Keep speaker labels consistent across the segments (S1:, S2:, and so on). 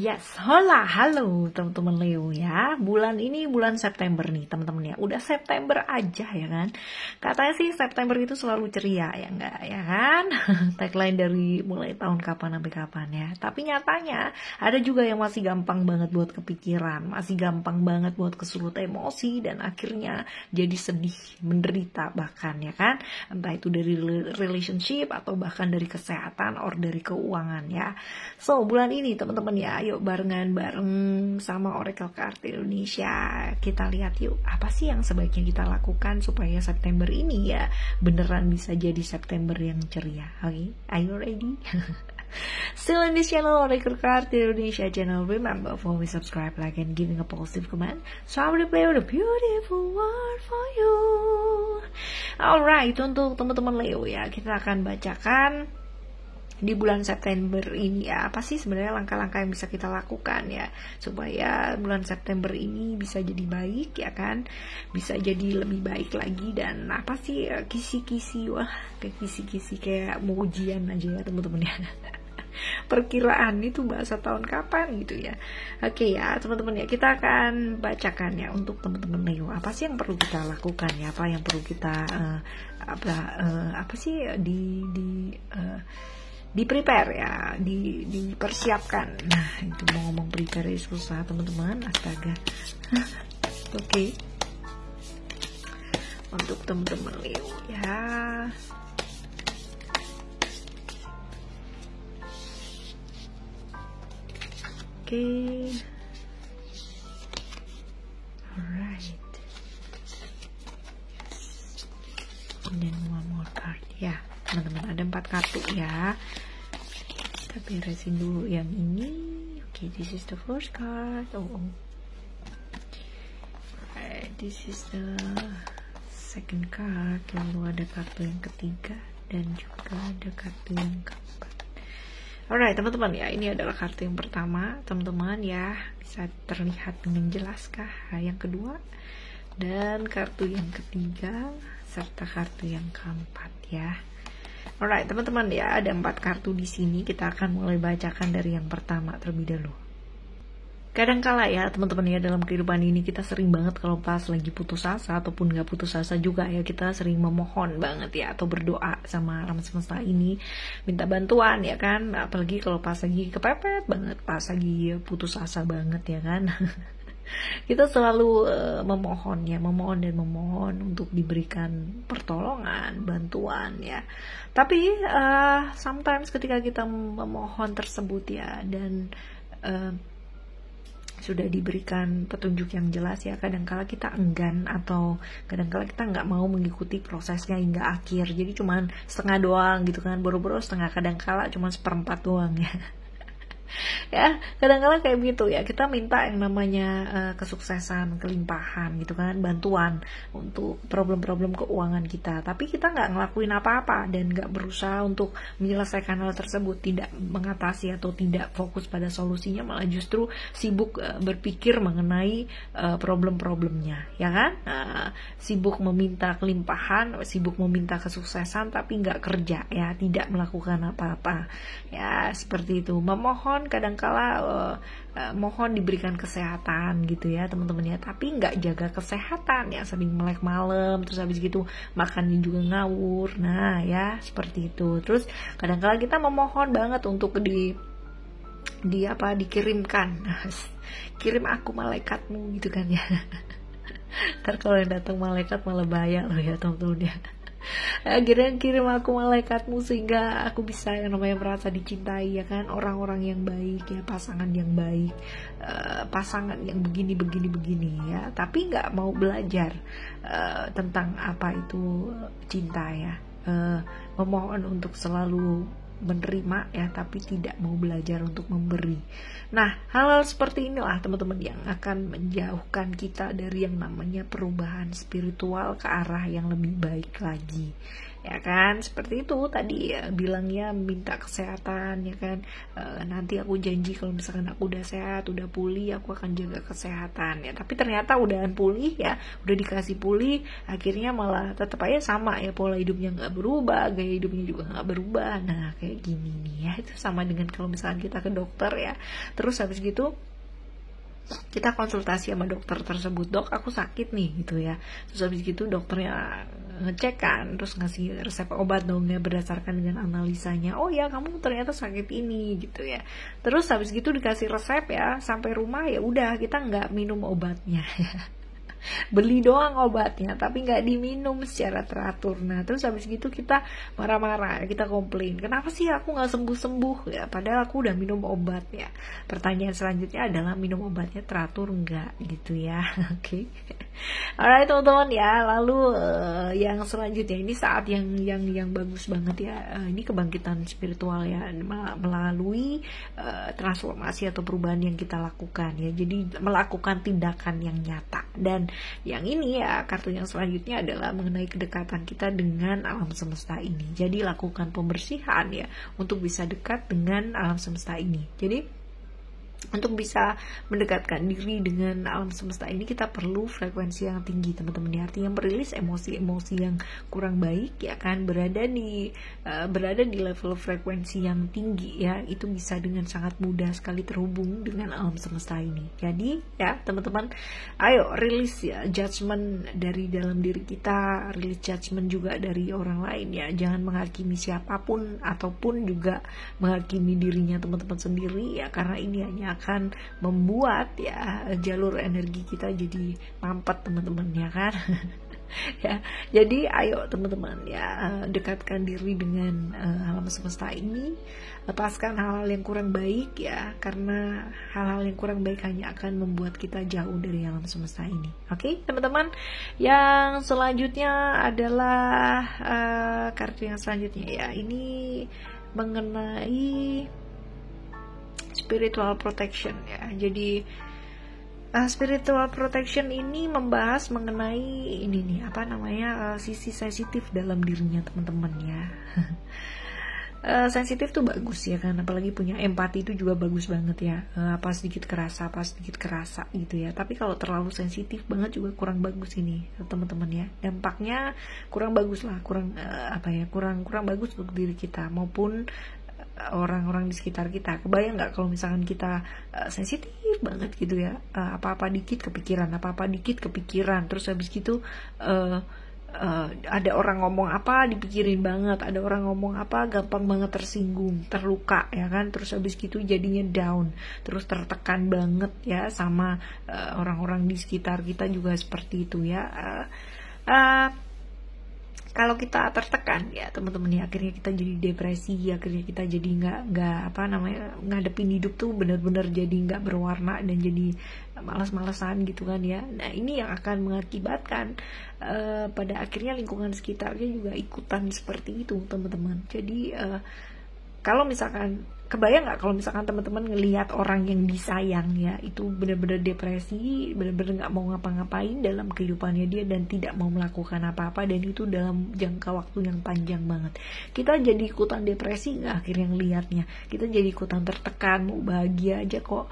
S1: Yes, hola, halo teman-teman Leo ya. Bulan ini bulan September nih teman-teman ya. Udah September aja ya kan. Katanya sih September itu selalu ceria ya enggak ya kan. Tagline dari mulai tahun kapan sampai kapan ya. Tapi nyatanya ada juga yang masih gampang banget buat kepikiran, masih gampang banget buat kesulut emosi dan akhirnya jadi sedih, menderita bahkan ya kan. Entah itu dari relationship atau bahkan dari kesehatan or dari keuangan ya. So, bulan ini teman-teman ya, yuk barengan bareng sama Oracle Card Indonesia. Kita lihat yuk, apa sih yang sebaiknya kita lakukan supaya September ini ya beneran bisa jadi September yang ceria. Oke, are you ready? Still in this channel, Oracle Card Indonesia channel. Remember, always subscribe, like, and giving a positive comment. So I will play with a beautiful word for you. Alright, untuk teman-teman Leo ya, kita akan bacakan di bulan September ini ya, apa sih sebenarnya langkah-langkah yang bisa kita lakukan ya supaya bulan September ini bisa jadi baik ya kan, bisa jadi lebih baik lagi. Dan apa sih kisi-kisi, wah kayak kisi-kisi kayak mau ujian aja ya teman-teman ya. Perkiraan itu bahasa tahun kapan gitu ya. Oke ya teman-teman ya, kita akan bacakan ya untuk teman-teman Leo, apa sih yang perlu kita lakukan ya, apa yang perlu kita apa sih di prepare ya, dipersiapkan. Nah itu mau ngomong prepare susah teman-teman, astaga. Oke. Untuk teman-teman Leo ya, oke. Alright. And then one more card ya teman-teman, ada 4 kartu ya. Kita beresin dulu yang ini. Oke, this is the first card. Alright, this is the second card. Lalu ada kartu yang ketiga dan juga ada kartu yang keempat. Alright teman-teman ya, ini adalah kartu yang pertama teman-teman ya, bisa terlihat dengan jelaskah yang kedua, dan kartu yang ketiga serta kartu yang keempat ya. Alright teman-teman ya, ada 4 kartu di sini. Kita akan mulai bacakan dari yang pertama terlebih dahulu. Kadangkala ya teman-teman ya, dalam kehidupan ini kita sering banget kalau pas lagi putus asa ataupun gak putus asa juga ya, kita sering memohon banget ya atau berdoa sama alam semesta ini, minta bantuan ya kan. Apalagi kalau pas lagi kepepet banget, pas lagi putus asa banget ya kan. Kita selalu memohon ya, memohon dan memohon untuk diberikan pertolongan, bantuan ya. Tapi sometimes ketika kita memohon tersebut ya, dan sudah diberikan petunjuk yang jelas ya, kadangkala kita enggan atau kadangkala kita nggak mau mengikuti prosesnya hingga akhir. Jadi cuman setengah doang gitu kan, boro-boro setengah, kadangkala cuman 1/4 doang ya. Ya kadang-kadang kayak gitu ya, kita minta yang namanya kesuksesan, kelimpahan gitu kan, bantuan untuk problem-problem keuangan kita, tapi kita nggak ngelakuin apa-apa dan nggak berusaha untuk menyelesaikan hal tersebut, tidak mengatasi atau tidak fokus pada solusinya, malah justru sibuk berpikir mengenai problem-problemnya ya kan. Sibuk meminta kelimpahan, sibuk meminta kesuksesan, tapi nggak kerja ya, tidak melakukan apa-apa ya, seperti itu. Memohon kadangkala mohon diberikan kesehatan gitu ya teman-teman ya, tapi nggak jaga kesehatan ya, sering melek malam, terus habis gitu makannya juga ngawur. Nah ya seperti itu. Terus kadangkala kita memohon banget untuk dikirimkan, kirim aku malaikatmu gitu kan ya. Ntar kalau yang datang malaikat malah bahaya loh ya teman-teman ya. Akhirnya kirim aku malaikatmu sehingga aku bisa yang namanya merasa dicintai ya kan, orang-orang yang baik ya, pasangan yang baik, pasangan yang begini ya, tapi nggak mau belajar tentang apa itu cinta ya. Memohon untuk selalu menerima ya, tapi tidak mau belajar untuk memberi. Nah hal-hal seperti inilah teman-teman yang akan menjauhkan kita dari yang namanya perubahan spiritual ke arah yang lebih baik lagi ya kan? Seperti itu tadi ya, bilangnya minta kesehatan, ya kan? Nanti aku janji kalau misalkan aku udah sehat, udah pulih, aku akan jaga kesehatan, ya. Tapi ternyata udahan pulih ya, udah dikasih pulih, akhirnya malah tetap aja sama ya, pola hidupnya nggak berubah, gaya hidupnya juga nggak berubah. Nah kayak gini nih ya, itu sama dengan kalau misalkan kita ke dokter ya, terus habis gitu kita konsultasi sama dokter tersebut, dok aku sakit nih gitu ya, terus habis gitu dokternya ngecek kan, terus ngasih resep obat dong ya, berdasarkan dengan analisanya, oh ya kamu ternyata sakit ini gitu ya, terus habis gitu dikasih resep ya, sampai rumah ya udah kita nggak minum obatnya ya, beli doang obatnya tapi nggak diminum secara teratur. Nah terus habis gitu kita marah-marah, kita komplain, kenapa sih aku nggak sembuh-sembuh ya, padahal aku udah minum obat ya. Pertanyaan selanjutnya adalah minum obatnya teratur nggak gitu ya. Oke. Alright teman-teman ya, lalu yang selanjutnya ini saat yang bagus banget ya, ini kebangkitan spiritual ya, melalui transformasi atau perubahan yang kita lakukan ya, jadi melakukan tindakan yang nyata. Dan yang ini ya, kartu yang selanjutnya adalah mengenai kedekatan kita dengan alam semesta ini. Jadi lakukan pembersihan ya untuk bisa dekat dengan alam semesta ini. Jadi untuk bisa mendekatkan diri dengan alam semesta ini, kita perlu frekuensi yang tinggi teman-teman ya, artinya merilis emosi-emosi yang kurang baik ya kan, berada di level frekuensi yang tinggi ya, itu bisa dengan sangat mudah sekali terhubung dengan alam semesta ini. Jadi ya teman-teman, ayo rilis ya judgment dari dalam diri kita, rilis judgment juga dari orang lain ya, jangan menghakimi siapapun ataupun juga menghakimi dirinya teman-teman sendiri ya, karena ini hanya akan membuat ya jalur energi kita jadi mampet teman-teman ya kan. Ya, jadi ayo teman-teman ya, dekatkan diri dengan alam semesta ini, lepaskan hal-hal yang kurang baik ya, karena hal-hal yang kurang baik hanya akan membuat kita jauh dari alam semesta ini. Oke teman-teman, yang selanjutnya adalah kartu yang selanjutnya ya, ini mengenai spiritual protection ya. Jadi spiritual protection ini membahas mengenai ini nih, apa namanya, sisi sensitif dalam dirinya teman-teman ya. Sensitif tuh bagus ya kan, apalagi punya empati itu juga bagus banget ya, apa sedikit kerasa gitu ya. Tapi kalau terlalu sensitif banget juga kurang bagus ini teman-teman ya, dampaknya kurang bagus lah, kurang bagus untuk diri kita maupun orang-orang di sekitar kita. Kebayang nggak kalau misalkan kita sensitif banget gitu ya, apa-apa dikit kepikiran, terus habis gitu ada orang ngomong apa dipikirin banget, ada orang ngomong apa gampang banget tersinggung, terluka ya kan, terus habis gitu jadinya down, terus tertekan banget ya sama orang-orang di sekitar kita juga seperti itu ya. Kalau kita tertekan ya teman-teman ya, akhirnya kita jadi depresi, akhirnya kita jadi nggak ngadepin hidup tuh benar-benar jadi nggak berwarna dan jadi malas-malasan gitu kan ya. Nah ini yang akan mengakibatkan pada akhirnya lingkungan sekitarnya juga ikutan seperti itu teman-teman. Jadi kalau misalkan kebayang nggak kalau misalkan teman-teman ngelihat orang yang disayang ya, itu benar-benar depresi, benar-benar nggak mau ngapa-ngapain dalam kehidupannya dia dan tidak mau melakukan apa-apa, dan itu dalam jangka waktu yang panjang banget. Kita jadi ikutan depresi nggak akhirnya ngelihatnya, kita jadi ikutan tertekan, mau bahagia aja kok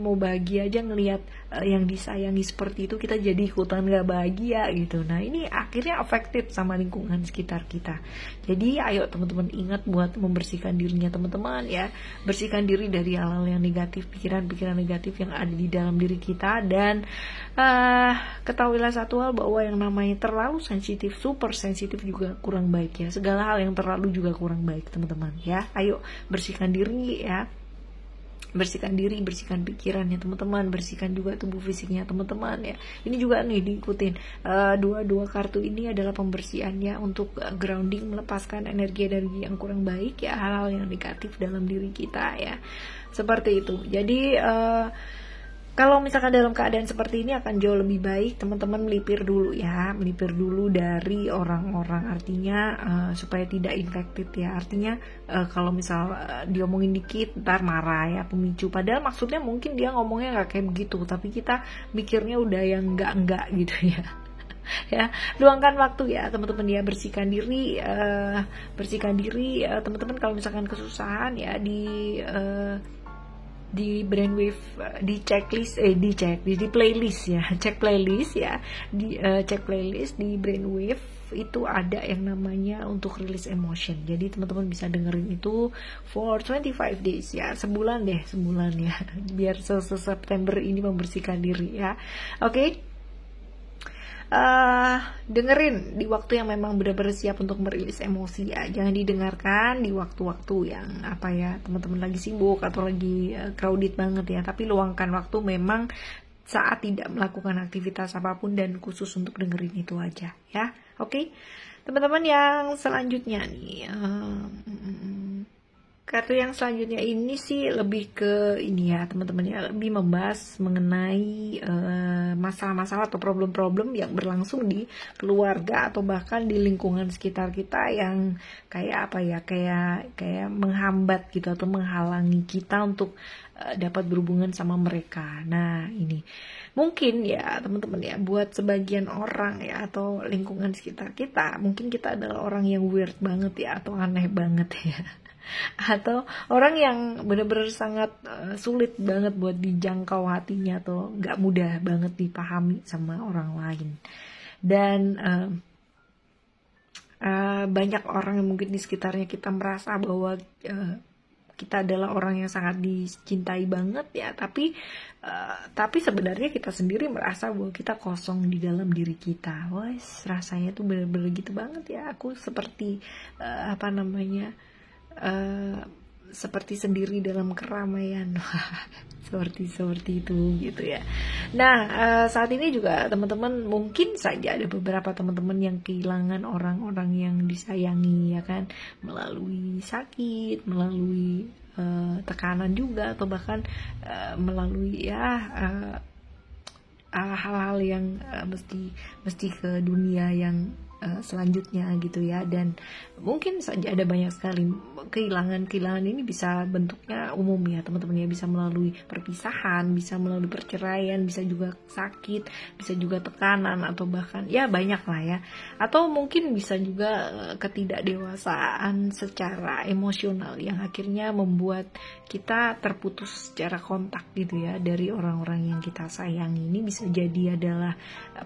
S1: mau bahagia aja ngelihat yang disayangi seperti itu, kita jadi ikutan nggak bahagia gitu. Nah ini akhirnya efektif sama lingkungan sekitar kita. Jadi ayo teman-teman ingat buat membersihkan dirinya teman-teman ya, bersihkan diri dari hal-hal yang negatif, pikiran-pikiran negatif yang ada di dalam diri kita. Dan ketahuilah satu hal, bahwa yang namanya terlalu sensitif, super sensitif juga kurang baik ya, segala hal yang terlalu juga kurang baik teman-teman ya. Ayo bersihkan diri ya, bersihkan diri, bersihkan pikirannya teman-teman, bersihkan juga tubuh fisiknya teman-teman ya. Ini juga nih diikutin, dua kartu ini adalah pembersihannya untuk grounding, melepaskan energi-energi yang kurang baik ya, hal-hal yang negatif dalam diri kita ya, seperti itu. Jadi kalau misalkan dalam keadaan seperti ini akan jauh lebih baik teman-teman melipir dulu ya, melipir dulu dari orang-orang, artinya supaya tidak infected ya. Artinya kalau misal diomongin dikit ntar marah ya, pemicu, padahal maksudnya mungkin dia ngomongnya nggak kayak begitu, tapi kita mikirnya udah yang enggak gitu ya. Ya, luangkan waktu ya teman-teman ya, bersihkan diri, teman-teman kalau misalkan kesusahan ya di brainwave, di checklist, di playlist ya, cek playlist ya, cek playlist di brainwave itu ada yang namanya untuk release emotion. Jadi teman-teman bisa dengerin itu for 25 days ya, sebulan ya, biar September ini membersihkan diri ya. Oke. Dengerin di waktu yang memang benar-benar siap untuk merilis emosi ya. Jangan didengarkan di waktu-waktu yang teman-teman lagi sibuk atau lagi crowded banget ya. Tapi luangkan waktu memang saat tidak melakukan aktivitas apapun dan khusus untuk dengerin itu aja ya. Oke. Teman-teman yang selanjutnya nih, kartu yang selanjutnya ini sih lebih ke ini ya teman-teman ya, lebih membahas mengenai masalah-masalah atau problem-problem yang berlangsung di keluarga atau bahkan di lingkungan sekitar kita yang kayak kayak menghambat gitu atau menghalangi kita untuk dapat berhubungan sama mereka. Nah ini mungkin ya teman-teman ya, buat sebagian orang ya atau lingkungan sekitar kita, mungkin kita adalah orang yang weird banget ya atau aneh banget ya, atau orang yang benar-benar sangat sulit banget buat dijangkau hatinya atau nggak mudah banget dipahami sama orang lain. Dan banyak orang yang mungkin di sekitarnya kita merasa bahwa kita adalah orang yang sangat dicintai banget ya, tapi sebenarnya kita sendiri merasa bahwa kita kosong di dalam diri kita. Wes, rasanya tuh bener-bener gitu banget ya, aku seperti seperti sendiri dalam keramaian. seperti itu gitu ya. Nah, saat ini juga teman-teman mungkin saja ada beberapa teman-teman yang kehilangan orang-orang yang disayangi ya kan, melalui sakit, melalui tekanan juga, atau bahkan melalui hal-hal yang mesti ke dunia yang selanjutnya gitu ya. Dan mungkin saja ada banyak sekali kehilangan ini bisa bentuknya umum ya teman-teman ya, bisa melalui perpisahan, bisa melalui perceraian, bisa juga sakit, bisa juga tekanan, atau bahkan ya banyak lah ya, atau mungkin bisa juga ketidakdewasaan secara emosional yang akhirnya membuat kita terputus secara kontak gitu ya dari orang-orang yang kita sayangi. Ini bisa jadi adalah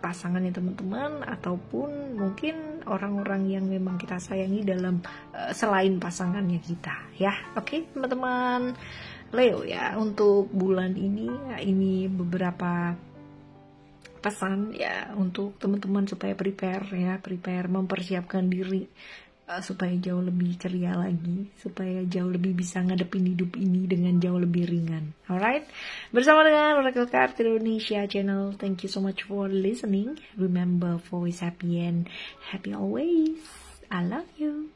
S1: pasangannya teman-teman, ataupun mungkin orang-orang yang memang kita sayangi dalam selain pasangannya kita ya. Oke teman-teman Leo ya, untuk bulan ini ya, ini beberapa pesan ya untuk teman-teman supaya prepare mempersiapkan diri supaya jauh lebih ceria lagi, supaya jauh lebih bisa ngadepin hidup ini dengan jauh lebih ringan. Alright, bersama dengan Oracle Card Indonesia Channel. Thank you so much for listening. Remember, always happy and happy always. I love you.